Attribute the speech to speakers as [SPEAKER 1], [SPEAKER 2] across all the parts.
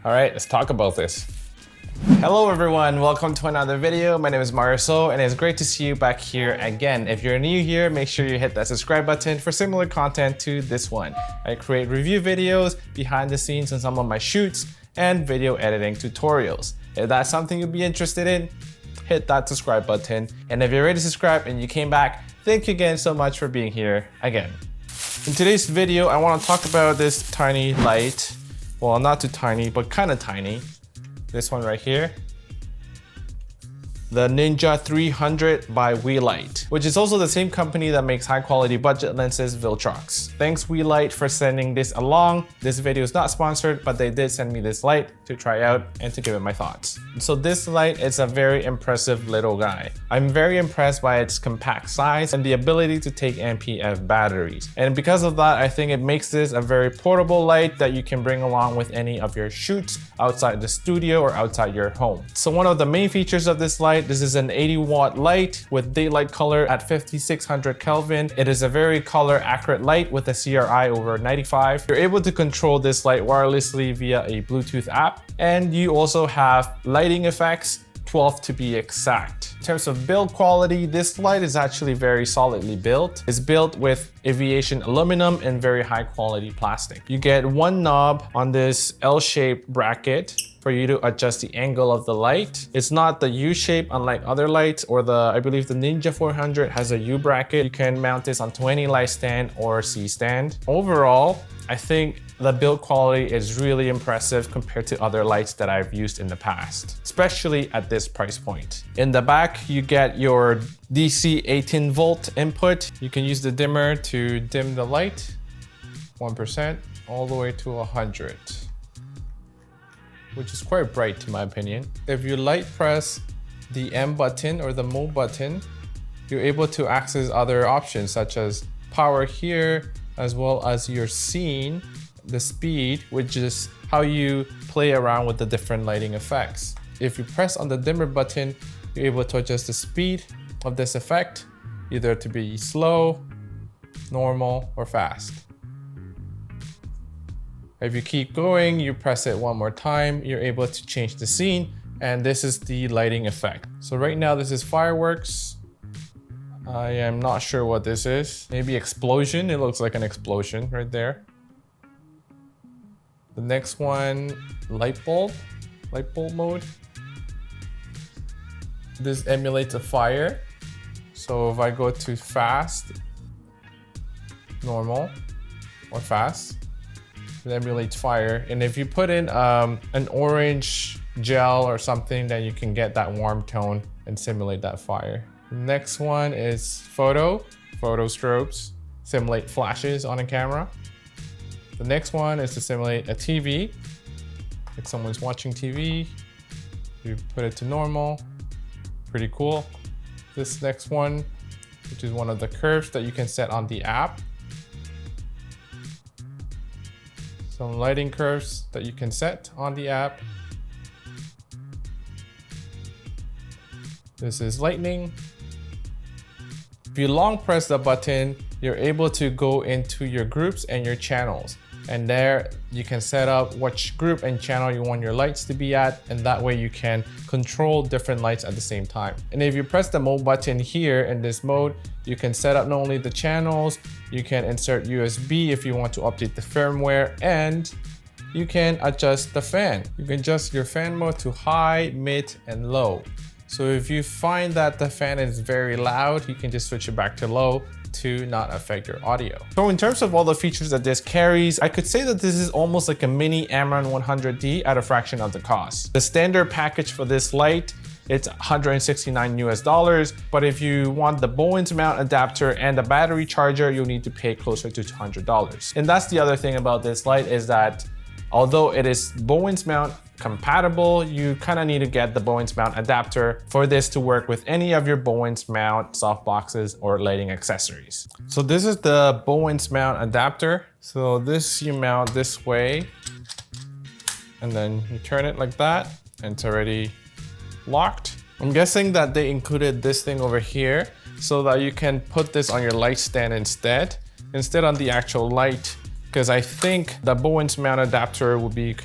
[SPEAKER 1] All right, let's talk about this. Hello everyone, welcome to another video. My name is Marcel and it's great to see you back here again. If you're new here, make sure you hit that subscribe button for similar content to this one. I create review videos, behind the scenes on some of my shoots, and video editing tutorials. If that's something you'd be interested in, hit that subscribe button. And if you're already subscribed and you came back, thank you again so much for being here again. In today's video, I want to talk about this tiny light. Well, not too tiny, but kind of tiny. This one right here. The Ninja 300 by Weeylite, which is also the same company that makes high quality budget lenses, Viltrox. Thanks Weeylite for sending this along. This video is not sponsored, but they did send me this light to try out and to give it my thoughts. So this light is a very impressive little guy. I'm very impressed by its compact size and the ability to take NPF batteries. And because of that, I think it makes this a very portable light that you can bring along with any of your shoots outside the studio or outside your home. So one of the main features of this light, this is an 80 watt light with daylight color at 5600 Kelvin. It is a very color accurate light with a CRI over 95. You're able to control this light wirelessly via a Bluetooth app. And you also have lighting effects, 12 to be exact. In terms of build quality, this light is actually very solidly built. It's built with aviation aluminum and very high quality plastic. You get one knob on this L-shaped bracket for you to adjust the angle of the light. It's not the U shape unlike other lights, or I believe the Ninja 400 has a U bracket. You can mount this onto any light stand or C stand. Overall, I think the build quality is really impressive compared to other lights that I've used in the past, especially at this price point. In the back, you get your DC 18 volt input. You can use the dimmer to dim the light, 1% all the way to 100. Which is quite bright in my opinion. If you light press the M button or the mode button, you're able to access other options such as power here, as well as your scene, the speed, which is how you play around with the different lighting effects. If you press on the dimmer button, you're able to adjust the speed of this effect, either to be slow, normal, or fast. If you keep going, you press it one more time, you're able to change the scene, and this is the lighting effect. So right now this is fireworks. I am not sure what this is. Maybe explosion. It looks like an explosion right there. The next one, light bulb mode. This emulates a fire. So if I go to fast, normal, or fast, it emulates fire. And if you put in an orange gel or something, then you can get that warm tone and simulate that fire. Next one is photo strobes, simulate flashes on a camera. The next one is to simulate a TV, like someone's watching TV. You put it to normal, pretty cool. This next one, which is one of the curves that you can set on the app. Some lighting curves that you can set on the app. This is lightning. If you long press the button, you're able to go into your groups and your channels. And there you can set up which group and channel you want your lights to be at, and that way you can control different lights at the same time. And if you press the mode button here in this mode, you can set up not only the channels, you can insert USB if you want to update the firmware, and you can adjust the fan. You can adjust your fan mode to high, mid, and low. So if you find that the fan is very loud, you can just switch it back to low to not affect your audio. So in terms of all the features that this carries, I could say that this is almost like a mini Amaran 100D at a fraction of the cost. The standard package for this light, it's $169 US, but if you want the Bowens mount adapter and the battery charger, you'll need to pay closer to $200. And that's the other thing about this light, is that although it is Bowens mount compatible, you kind of need to get the Bowens mount adapter for this to work with any of your Bowens mount softboxes or lighting accessories. So this is the Bowens mount adapter. So this you mount this way, and then you turn it like that, and it's already locked. I'm guessing that they included this thing over here so that you can put this on your light stand instead on the actual light, because I think the Bowens mount adapter will be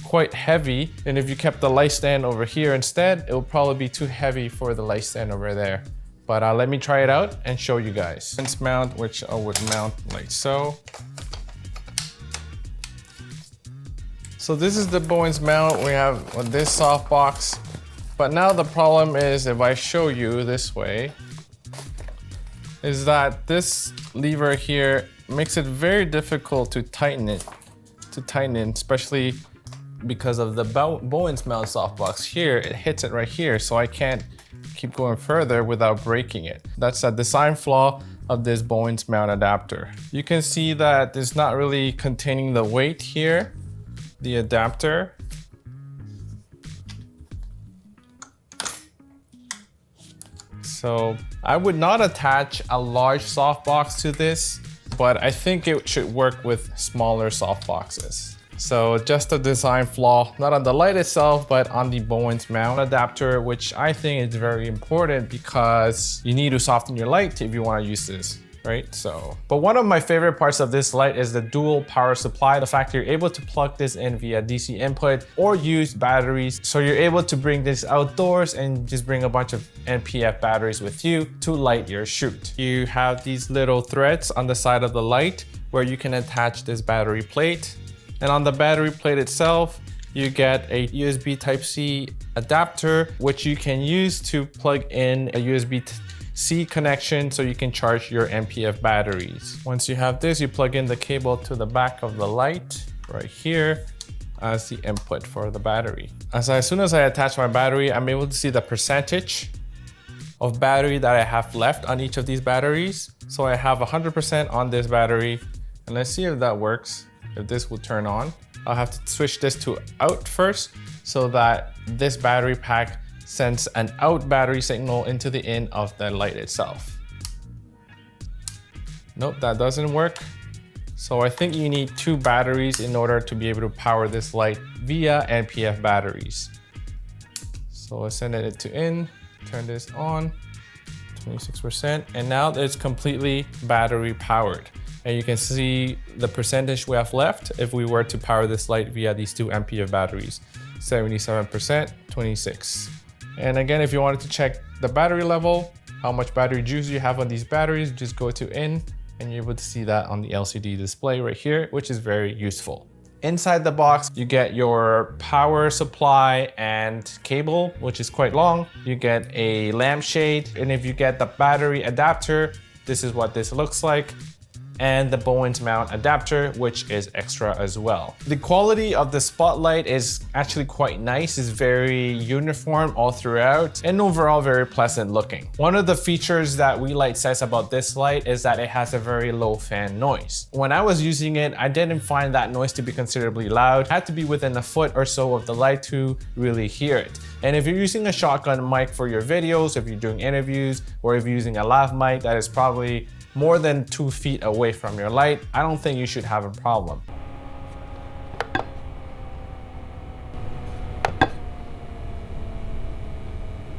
[SPEAKER 1] quite heavy. And if you kept the light stand over here instead, it will probably be too heavy for the light stand over there. But let me try it out and show you guys. This mount, which I would mount like so. So this is the Bowens mount. We have this softbox. But now the problem is, if I show you this way, is that this lever here makes it very difficult to tighten it, especially because of the Bowens mount softbox here. It hits it right here, so I can't keep going further without breaking it. That's a design flaw of this Bowens mount adapter. You can see that it's not really containing the weight here, the adapter. So I would not attach a large softbox to this, but I think it should work with smaller softboxes. So just a design flaw, not on the light itself, but on the Bowens mount adapter, which I think is very important because you need to soften your light if you want to use this, right? But one of my favorite parts of this light is the dual power supply. The fact that you're able to plug this in via DC input or use batteries. So you're able to bring this outdoors and just bring a bunch of NPF batteries with you to light your shoot. You have these little threads on the side of the light where you can attach this battery plate. And on the battery plate itself, you get a USB Type-C adapter, which you can use to plug in a USB-C connection so you can charge your NPF batteries. Once you have this, you plug in the cable to the back of the light right here as the input for the battery. As soon as I attach my battery, I'm able to see the percentage of battery that I have left on each of these batteries. So I have 100% on this battery, and let's see if that works. If this will turn on, I'll have to switch this to out first so that this battery pack sends an out battery signal into the in of the light itself. Nope, that doesn't work. So I think you need 2 batteries in order to be able to power this light via NPF batteries. So I send it to in, turn this on, 26%, and now it's completely battery powered. And you can see the percentage we have left if we were to power this light via these 2 NPF batteries, 77%, 26. And again, if you wanted to check the battery level, how much battery juice you have on these batteries, just go to in and you're able to see that on the LCD display right here, which is very useful. Inside the box, you get your power supply and cable, which is quite long. You get a lampshade, and if you get the battery adapter, this is what this looks like. And the Bowens mount adapter, which is extra as well. The quality of the spotlight is actually quite nice. It's very uniform all throughout and overall very pleasant looking. One of the features that Weeylite says about this light is that it has a very low fan noise. When I was using it, I didn't find that noise to be considerably loud. It had to be within a foot or so of the light to really hear it. And if you're using a shotgun mic for your videos, if you're doing interviews, or if you're using a lav mic that is probably more than 2 feet away from your light, I don't think you should have a problem.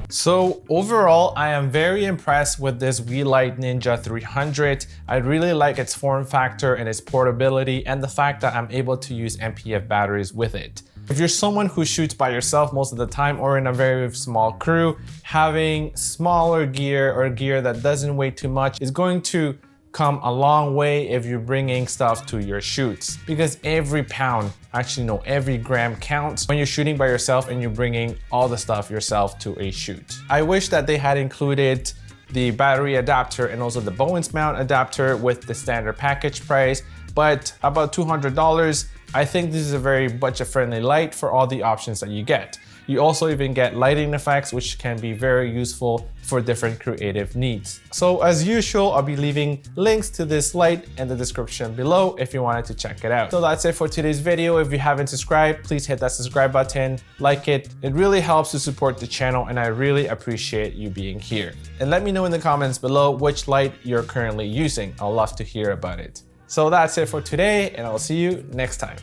[SPEAKER 1] So overall, I am very impressed with this Weeylite Ninja 300. I really like its form factor and its portability and the fact that I'm able to use NPF batteries with it. If you're someone who shoots by yourself most of the time or in a very small crew, having smaller gear or gear that doesn't weigh too much is going to come a long way if you're bringing stuff to your shoots, because every pound, actually no, every gram counts when you're shooting by yourself and you're bringing all the stuff yourself to a shoot. I wish that they had included the battery adapter and also the Bowens mount adapter with the standard package price, but about $200. I think this is a very budget-friendly light for all the options that you get. You also even get lighting effects, which can be very useful for different creative needs. So as usual, I'll be leaving links to this light in the description below if you wanted to check it out. So that's it for today's video. If you haven't subscribed, please hit that subscribe button, like it. It really helps to support the channel and I really appreciate you being here. And let me know in the comments below which light you're currently using. I'd love to hear about it. So that's it for today, and I'll see you next time.